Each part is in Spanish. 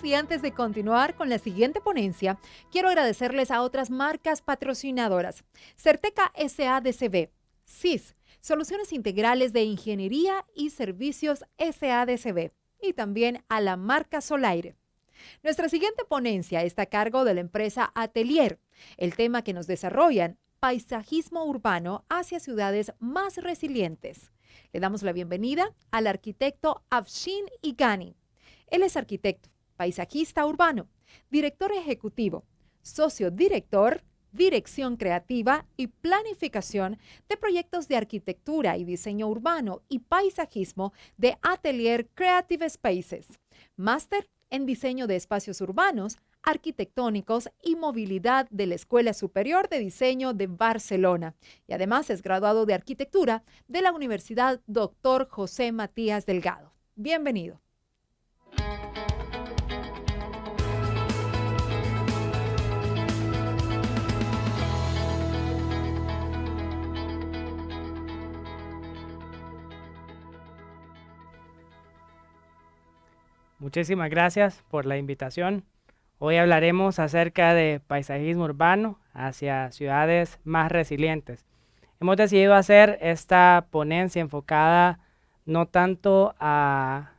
Y antes de continuar con la siguiente ponencia, quiero agradecerles a otras marcas patrocinadoras. Certeca SADCB, CIS, Soluciones Integrales de Ingeniería y Servicios SADCB, y también a la marca Solaire. Nuestra siguiente ponencia está a cargo de la empresa Atelier. El tema que nos desarrollan, paisajismo urbano hacia ciudades más resilientes. Le damos la bienvenida al arquitecto Afshin Igani. Él es arquitecto, paisajista urbano, director ejecutivo, socio director, dirección creativa y planificación de proyectos de arquitectura y diseño urbano y paisajismo de Atelier Creative Spaces, máster en diseño de espacios urbanos, arquitectónicos y movilidad de la Escuela Superior de Diseño de Barcelona, y además es graduado de arquitectura de la Universidad Dr. José Matías Delgado. Bienvenido. Muchísimas gracias por la invitación. Hoy hablaremos acerca de paisajismo urbano hacia ciudades más resilientes. Hemos decidido hacer esta ponencia enfocada no tanto a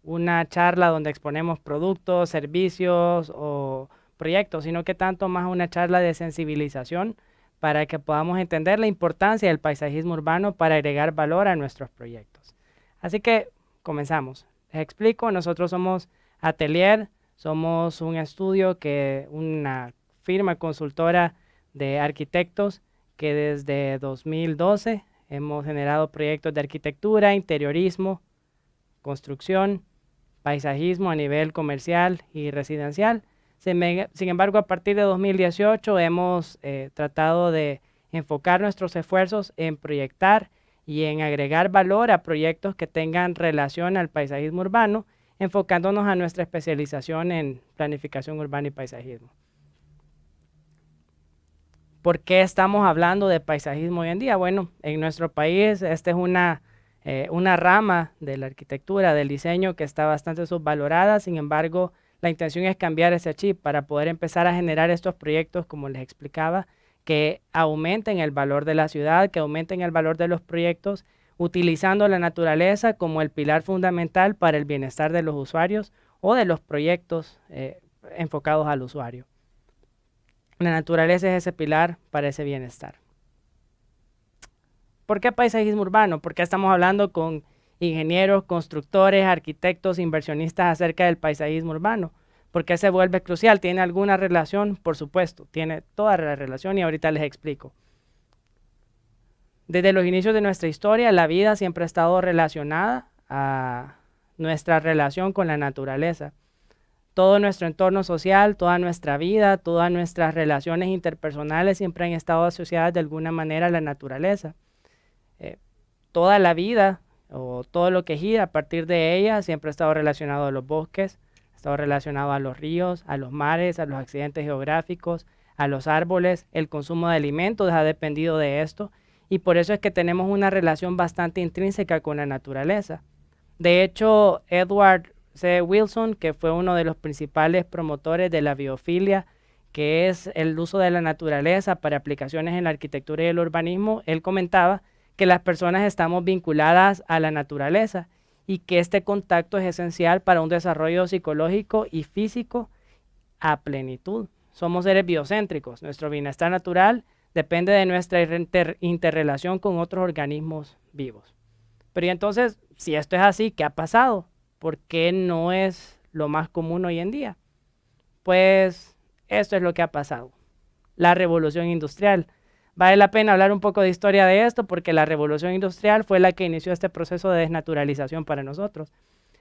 una charla donde exponemos productos, servicios o proyectos, sino que tanto más una charla de sensibilización para que podamos entender la importancia del paisajismo urbano para agregar valor a nuestros proyectos. Así que comenzamos. Les explico, nosotros somos Atelier, somos un estudio, una firma consultora de arquitectos que desde 2012 hemos generado proyectos de arquitectura, interiorismo, construcción, paisajismo a nivel comercial y residencial. Sin embargo, a partir de 2018 hemos tratado de enfocar nuestros esfuerzos en proyectar y en agregar valor a proyectos que tengan relación al paisajismo urbano, enfocándonos a nuestra especialización en planificación urbana y paisajismo. ¿Por qué estamos hablando de paisajismo hoy en día? Bueno, en nuestro país esta es una rama de la arquitectura, del diseño que está bastante subvalorada. Sin embargo, la intención es cambiar ese chip para poder empezar a generar estos proyectos, como les explicaba, que aumenten el valor de la ciudad, que aumenten el valor de los proyectos, utilizando la naturaleza como el pilar fundamental para el bienestar de los usuarios o de los proyectos enfocados al usuario. La naturaleza es ese pilar para ese bienestar. ¿Por qué paisajismo urbano? Porque estamos hablando con ingenieros, constructores, arquitectos, inversionistas acerca del paisajismo urbano. ¿Por qué se vuelve crucial? ¿Tiene alguna relación? Por supuesto, tiene toda la relación y ahorita les explico. Desde los inicios de nuestra historia, la vida siempre ha estado relacionada a nuestra relación con la naturaleza. Todo nuestro entorno social, toda nuestra vida, todas nuestras relaciones interpersonales siempre han estado asociadas de alguna manera a la naturaleza. Toda la vida o todo lo que gira a partir de ella siempre ha estado relacionado a los bosques, estado relacionado a los ríos, a los mares, a los accidentes geográficos, a los árboles. El consumo de alimentos ha dependido de esto y por eso es que tenemos una relación bastante intrínseca con la naturaleza. De hecho, Edward C. Wilson, que fue uno de los principales promotores de la biofilia, que es el uso de la naturaleza para aplicaciones en la arquitectura y el urbanismo, él comentaba que las personas estamos vinculadas a la naturaleza y que este contacto es esencial para un desarrollo psicológico y físico a plenitud. Somos seres biocéntricos. Nuestro bienestar natural depende de nuestra interrelación con otros organismos vivos. Pero y entonces, si esto es así, ¿qué ha pasado? ¿Por qué no es lo más común hoy en día? Pues esto es lo que ha pasado. La revolución industrial. Vale la pena hablar un poco de historia de esto porque la revolución industrial fue la que inició este proceso de desnaturalización para nosotros.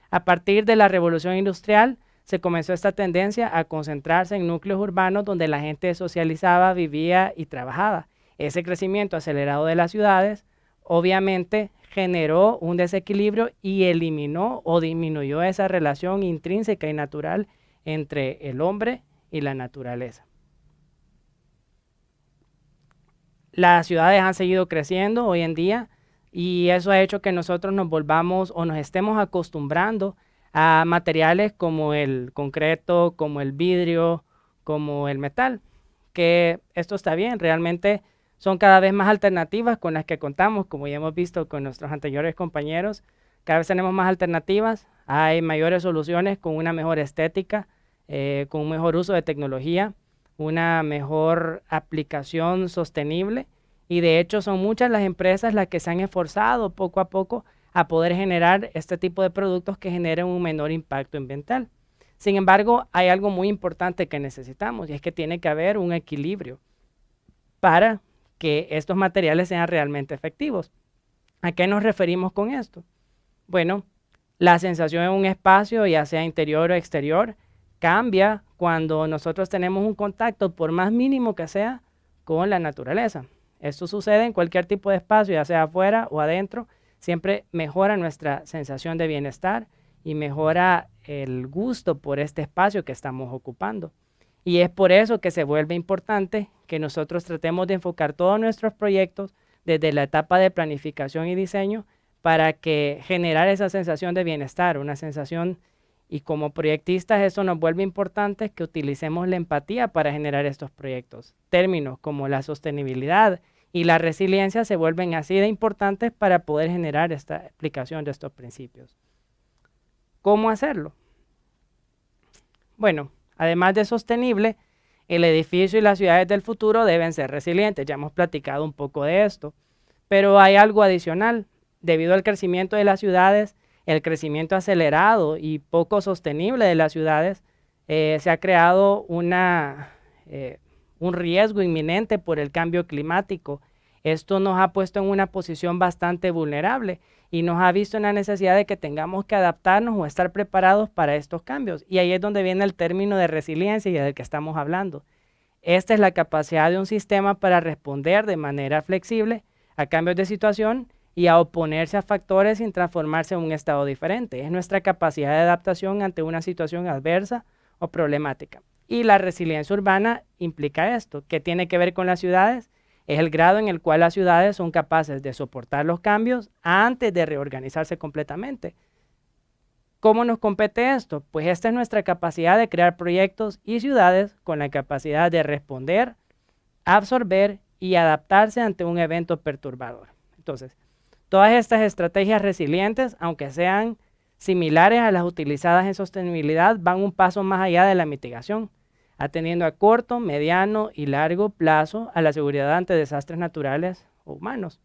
A partir de la revolución industrial se comenzó esta tendencia a concentrarse en núcleos urbanos donde la gente socializaba, vivía y trabajaba. Ese crecimiento acelerado de las ciudades obviamente generó un desequilibrio y eliminó o disminuyó esa relación intrínseca y natural entre el hombre y la naturaleza. Las ciudades han seguido creciendo hoy en día y eso ha hecho que nosotros nos volvamos o nos estemos acostumbrando a materiales como el concreto, como el vidrio, como el metal, que esto está bien, realmente son cada vez más alternativas con las que contamos, como ya hemos visto con nuestros anteriores compañeros, cada vez tenemos más alternativas, hay mayores soluciones con una mejor estética, con un mejor uso de tecnología, una mejor aplicación sostenible, y de hecho son muchas las empresas las que se han esforzado poco a poco a poder generar este tipo de productos que generen un menor impacto ambiental. Sin embargo, hay algo muy importante que necesitamos, y es que tiene que haber un equilibrio para que estos materiales sean realmente efectivos. ¿A qué nos referimos con esto? Bueno, la sensación en un espacio, ya sea interior o exterior, cambia cuando nosotros tenemos un contacto, por más mínimo que sea, con la naturaleza. Esto sucede en cualquier tipo de espacio, ya sea afuera o adentro, siempre mejora nuestra sensación de bienestar y mejora el gusto por este espacio que estamos ocupando. Y es por eso que se vuelve importante que nosotros tratemos de enfocar todos nuestros proyectos desde la etapa de planificación y diseño para que generar esa sensación de bienestar, una sensación, y como proyectistas eso nos vuelve importante que utilicemos la empatía para generar estos proyectos. Términos como la sostenibilidad y la resiliencia se vuelven así de importantes para poder generar esta aplicación de estos principios. ¿Cómo hacerlo? Bueno, además de sostenible, el edificio y las ciudades del futuro deben ser resilientes. Ya hemos platicado un poco de esto, pero hay algo adicional. Debido al crecimiento de las ciudades, el crecimiento acelerado y poco sostenible de las ciudades, se ha creado un riesgo inminente por el cambio climático. Esto nos ha puesto en una posición bastante vulnerable y nos ha visto en la necesidad de que tengamos que adaptarnos o estar preparados para estos cambios. Y ahí es donde viene el término de resiliencia y del que estamos hablando. Esta es la capacidad de un sistema para responder de manera flexible a cambios de situación y a oponerse a factores sin transformarse en un estado diferente. Es nuestra capacidad de adaptación ante una situación adversa o problemática. Y la resiliencia urbana implica esto. ¿Qué tiene que ver con las ciudades? Es el grado en el cual las ciudades son capaces de soportar los cambios antes de reorganizarse completamente. ¿Cómo nos compete esto? Pues esta es nuestra capacidad de crear proyectos y ciudades con la capacidad de responder, absorber y adaptarse ante un evento perturbador. Entonces, todas estas estrategias resilientes, aunque sean similares a las utilizadas en sostenibilidad, van un paso más allá de la mitigación, atendiendo a corto, mediano y largo plazo a la seguridad ante desastres naturales o humanos.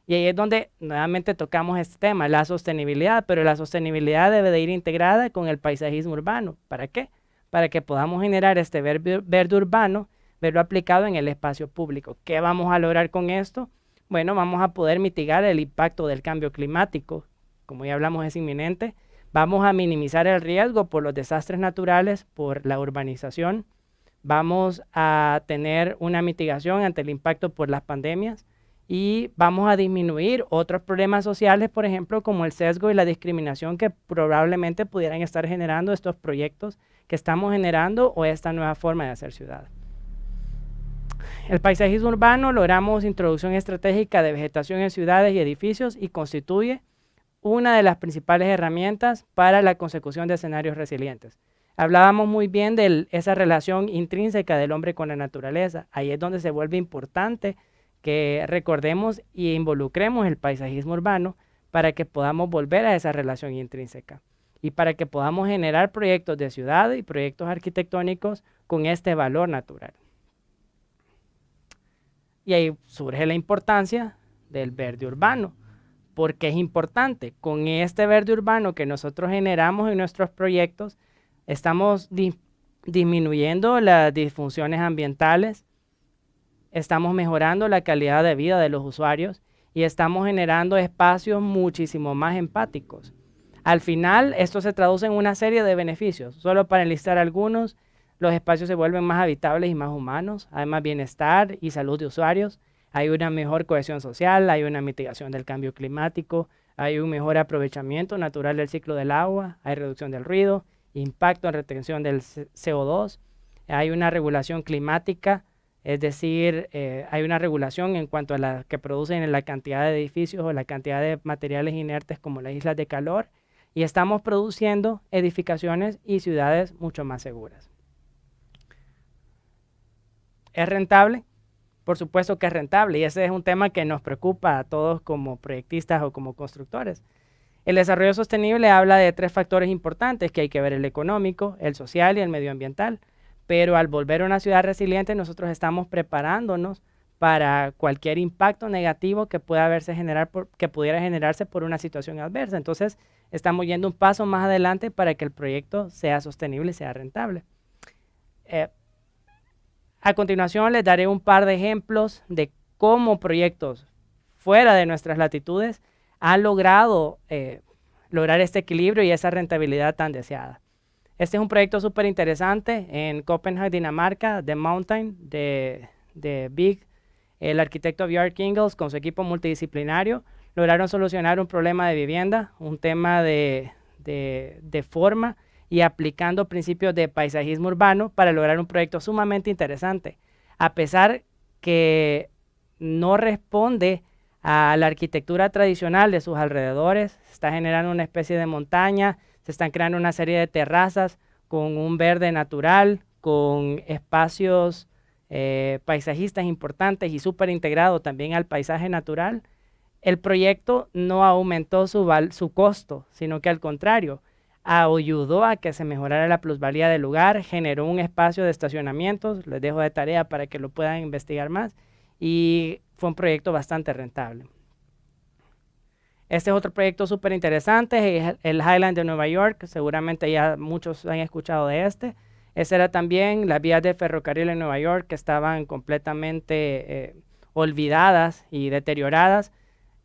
Y ahí es donde nuevamente tocamos este tema, la sostenibilidad, pero la sostenibilidad debe de ir integrada con el paisajismo urbano. ¿Para qué? Para que podamos generar este verde urbano, verlo aplicado en el espacio público. ¿Qué vamos a lograr con esto? Bueno, vamos a poder mitigar el impacto del cambio climático, como ya hablamos es inminente. Vamos a minimizar el riesgo por los desastres naturales, por la urbanización. Vamos a tener una mitigación ante el impacto por las pandemias y vamos a disminuir otros problemas sociales, por ejemplo, como el sesgo y la discriminación que probablemente pudieran estar generando estos proyectos que estamos generando o esta nueva forma de hacer ciudad. El paisajismo urbano logramos introducción estratégica de vegetación en ciudades y edificios y constituye una de las principales herramientas para la consecución de escenarios resilientes. Hablábamos muy bien de esa relación intrínseca del hombre con la naturaleza. Ahí es donde se vuelve importante que recordemos y involucremos el paisajismo urbano para que podamos volver a esa relación intrínseca y para que podamos generar proyectos de ciudad y proyectos arquitectónicos con este valor natural. Y ahí surge la importancia del verde urbano. ¿Por qué es importante? Con este verde urbano que nosotros generamos en nuestros proyectos, estamos disminuyendo las disfunciones ambientales, estamos mejorando la calidad de vida de los usuarios y estamos generando espacios muchísimo más empáticos. Al final, esto se traduce en una serie de beneficios. Solo para enlistar algunos, los espacios se vuelven más habitables y más humanos, hay más bienestar y salud de usuarios, hay una mejor cohesión social, hay una mitigación del cambio climático, hay un mejor aprovechamiento natural del ciclo del agua, hay reducción del ruido, impacto en retención del CO2, hay una regulación climática, es decir, hay una regulación en cuanto a la que producen la cantidad de edificios o la cantidad de materiales inertes como las islas de calor, y estamos produciendo edificaciones y ciudades mucho más seguras. ¿Es rentable? Por supuesto que es rentable, y ese es un tema que nos preocupa a todos como proyectistas o como constructores. El desarrollo sostenible habla de 3 factores importantes que hay que ver: el económico, el social y el medioambiental. Pero al volver a una ciudad resiliente, nosotros estamos preparándonos para cualquier impacto negativo que pudiera generarse por una situación adversa. Entonces, estamos yendo un paso más adelante para que el proyecto sea sostenible y sea rentable. A continuación, les daré un par de ejemplos de cómo proyectos fuera de nuestras latitudes han logrado lograr este equilibrio y esa rentabilidad tan deseada. Este es un proyecto súper interesante en Copenhague, Dinamarca, The Mountain, de Big. El arquitecto Bjarke Ingels, con su equipo multidisciplinario, lograron solucionar un problema de vivienda, un tema de forma, y aplicando principios de paisajismo urbano para lograr un proyecto sumamente interesante. A pesar que no responde a la arquitectura tradicional de sus alrededores, se está generando una especie de montaña, se están creando una serie de terrazas con un verde natural, con espacios paisajistas importantes y súper integrado también al paisaje natural. El proyecto no aumentó su costo, sino que al contrario, ayudó a que se mejorara la plusvalía del lugar, generó un espacio de estacionamientos, les dejo de tarea para que lo puedan investigar más, y fue un proyecto bastante rentable. Este es otro proyecto súper interesante, es el Highline de Nueva York, seguramente ya muchos han escuchado de este. Ese era también las vías de ferrocarril en Nueva York que estaban completamente olvidadas y deterioradas.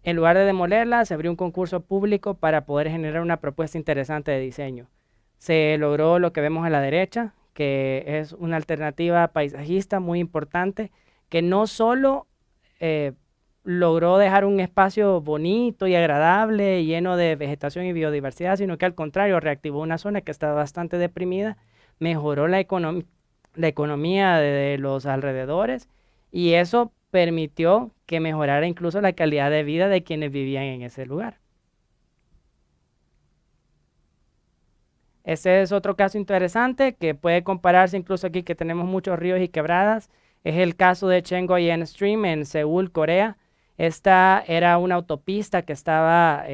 En lugar de demolerlas, se abrió un concurso público para poder generar una propuesta interesante de diseño. Se logró lo que vemos a la derecha, que es una alternativa paisajista muy importante, que no solo logró dejar un espacio bonito y agradable, lleno de vegetación y biodiversidad, sino que al contrario, reactivó una zona que estaba bastante deprimida, mejoró la economía de los alrededores, y eso permitió que mejorara incluso la calidad de vida de quienes vivían en ese lugar. Este es otro caso interesante que puede compararse incluso aquí que tenemos muchos ríos y quebradas. Es el caso de Cheonggyeon Stream en Seúl, Corea. Esta era una autopista que estaba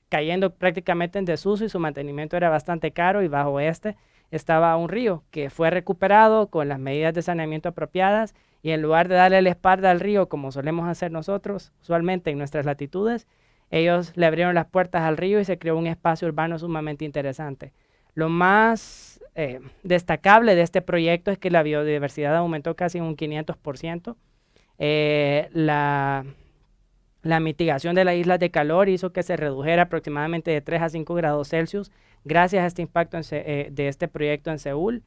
cayendo prácticamente en desuso y su mantenimiento era bastante caro, y bajo estaba un río que fue recuperado con las medidas de saneamiento apropiadas, y en lugar de darle la espalda al río como solemos hacer nosotros usualmente en nuestras latitudes, ellos le abrieron las puertas al río y se creó un espacio urbano sumamente interesante. Lo más destacable de este proyecto es que la biodiversidad aumentó casi un 500%. La mitigación de las islas de calor hizo que se redujera aproximadamente de 3 a 5 grados Celsius gracias a este impacto de este proyecto en Seúl,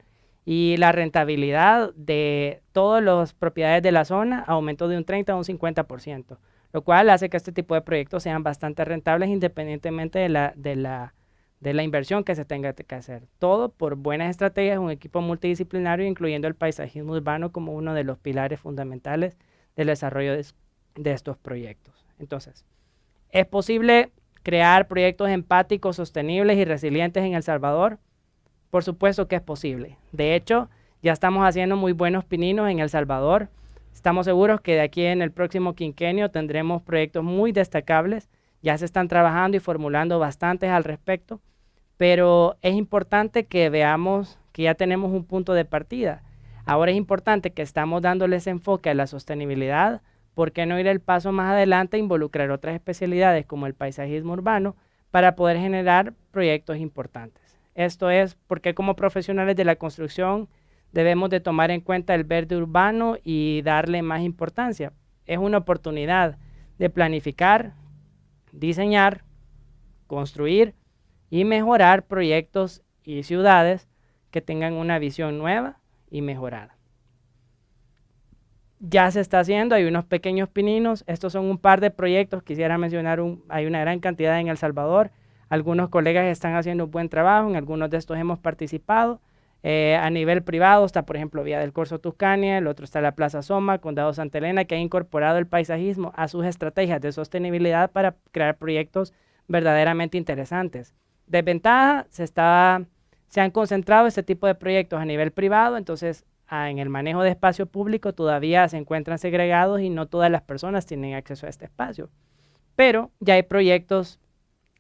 y la rentabilidad de todas las propiedades de la zona aumentó de un 30 a un 50%, lo cual hace que este tipo de proyectos sean bastante rentables independientemente de la inversión que se tenga que hacer. Todo por buenas estrategias, un equipo multidisciplinario, incluyendo el paisajismo urbano como uno de los pilares fundamentales del desarrollo de estos proyectos. Entonces, ¿es posible crear proyectos empáticos, sostenibles y resilientes en El Salvador? Por supuesto que es posible. De hecho, ya estamos haciendo muy buenos pininos en El Salvador. Estamos seguros que de aquí en el próximo quinquenio tendremos proyectos muy destacables. Ya se están trabajando y formulando bastantes al respecto, pero es importante que veamos que ya tenemos un punto de partida. Ahora es importante que estamos dándoles enfoque a la sostenibilidad. ¿Por qué no ir el paso más adelante e involucrar otras especialidades como el paisajismo urbano para poder generar proyectos importantes? Esto es porque como profesionales de la construcción debemos de tomar en cuenta el verde urbano y darle más importancia. Es una oportunidad de planificar, diseñar, construir y mejorar proyectos y ciudades que tengan una visión nueva y mejorada. Ya se está haciendo, hay unos pequeños pininos. Estos son un par de proyectos, quisiera mencionar, hay una gran cantidad en El Salvador. Algunos colegas están haciendo un buen trabajo, en algunos de estos hemos participado. A nivel privado está, por ejemplo, Vía del Corso Tuscania, el otro está la Plaza Soma, Condado Santa Elena, que ha incorporado el paisajismo a sus estrategias de sostenibilidad para crear proyectos verdaderamente interesantes. desventaja, se han concentrado este tipo de proyectos a nivel privado, entonces en el manejo de espacio público todavía se encuentran segregados y no todas las personas tienen acceso a este espacio. Pero ya hay proyectos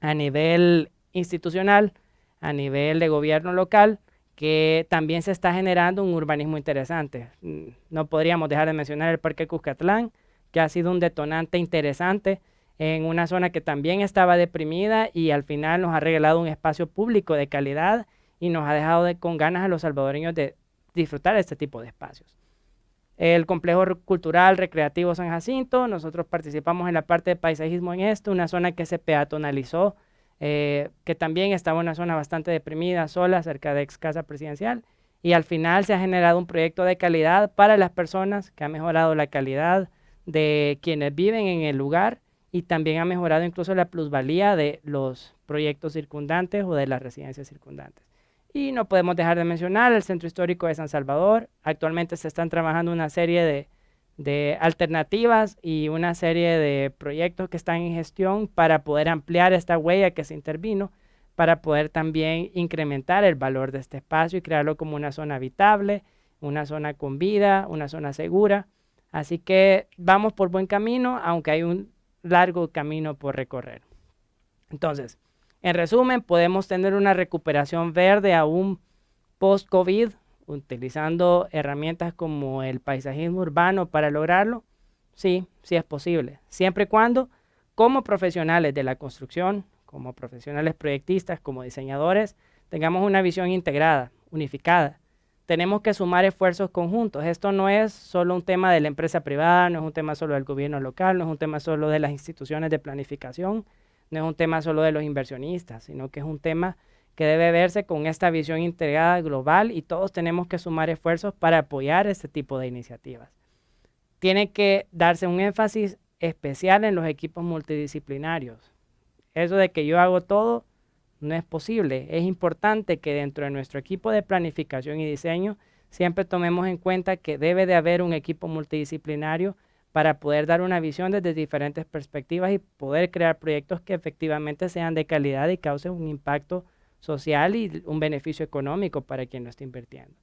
a nivel institucional, a nivel de gobierno local, que también se está generando un urbanismo interesante. No podríamos dejar de mencionar el Parque Cuscatlán, que ha sido un detonante interesante en una zona que también estaba deprimida y al final nos ha regalado un espacio público de calidad y nos ha dejado con ganas a los salvadoreños de disfrutar este tipo de espacios. El Complejo Cultural Recreativo San Jacinto, nosotros participamos en la parte de paisajismo en esto, una zona que se peatonalizó, que también estaba en una zona bastante deprimida, sola, cerca de ex casa presidencial, y al final se ha generado un proyecto de calidad para las personas que ha mejorado la calidad de quienes viven en el lugar y también ha mejorado incluso la plusvalía de los proyectos circundantes o de las residencias circundantes. Y no podemos dejar de mencionar el Centro Histórico de San Salvador. Actualmente se están trabajando una serie de alternativas y una serie de proyectos que están en gestión para poder ampliar esta huella que se intervino, para poder también incrementar el valor de este espacio y crearlo como una zona habitable, una zona con vida, una zona segura. Así que vamos por buen camino, aunque hay un largo camino por recorrer. Entonces, en resumen, podemos tener una recuperación verde aún post-COVID, utilizando herramientas como el paisajismo urbano para lograrlo. Sí, sí es posible, siempre y cuando como profesionales de la construcción, como profesionales proyectistas, como diseñadores, tengamos una visión integrada, unificada. Tenemos que sumar esfuerzos conjuntos. Esto no es solo un tema de la empresa privada, no es un tema solo del gobierno local, no es un tema solo de las instituciones de planificación, no es un tema solo de los inversionistas, sino que es un tema que debe verse con esta visión integrada global y todos tenemos que sumar esfuerzos para apoyar este tipo de iniciativas. Tiene que darse un énfasis especial en los equipos multidisciplinarios. Eso de que yo hago todo no es posible. Es importante que dentro de nuestro equipo de planificación y diseño siempre tomemos en cuenta que debe de haber un equipo multidisciplinario para poder dar una visión desde diferentes perspectivas y poder crear proyectos que efectivamente sean de calidad y causen un impacto social y un beneficio económico para quien lo está invirtiendo.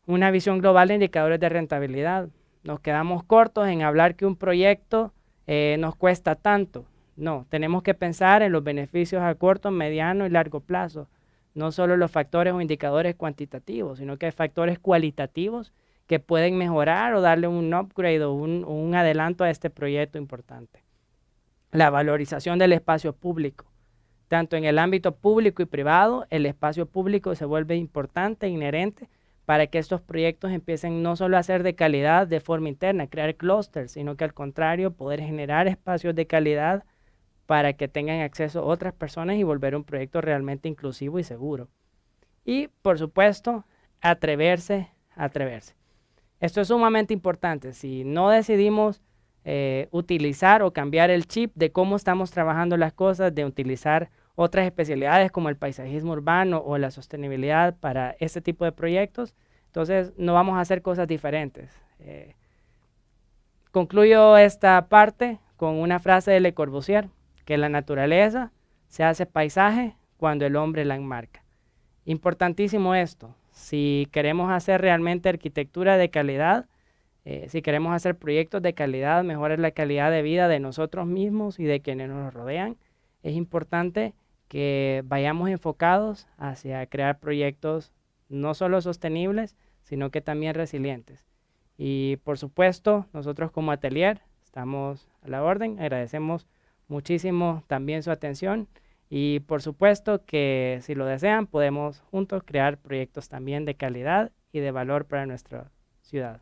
Una visión global de indicadores de rentabilidad. Nos quedamos cortos en hablar que un proyecto nos cuesta tanto. No, tenemos que pensar en los beneficios a corto, mediano y largo plazo. No solo los factores o indicadores cuantitativos, sino que hay factores cualitativos que pueden mejorar o darle un upgrade o un adelanto a este proyecto importante. La valorización del espacio público. Tanto en el ámbito público y privado, el espacio público se vuelve importante e inherente para que estos proyectos empiecen no solo a ser de calidad de forma interna, crear clústeres, sino que al contrario, poder generar espacios de calidad para que tengan acceso otras personas y volver un proyecto realmente inclusivo y seguro. Y, por supuesto, atreverse. Esto es sumamente importante. Si no decidimos utilizar o cambiar el chip de cómo estamos trabajando las cosas, de utilizar otras especialidades como el paisajismo urbano o la sostenibilidad para este tipo de proyectos, entonces no vamos a hacer cosas diferentes. Concluyo esta parte con una frase de Le Corbusier, que la naturaleza se hace paisaje cuando el hombre la enmarca. Importantísimo esto. Si queremos hacer realmente arquitectura de calidad, si queremos hacer proyectos de calidad, mejorar la calidad de vida de nosotros mismos y de quienes nos rodean, es importante que vayamos enfocados hacia crear proyectos no solo sostenibles, sino que también resilientes. Y por supuesto, nosotros como Atelier estamos a la orden, agradecemos muchísimo también su atención y por supuesto que si lo desean podemos juntos crear proyectos también de calidad y de valor para nuestra ciudad.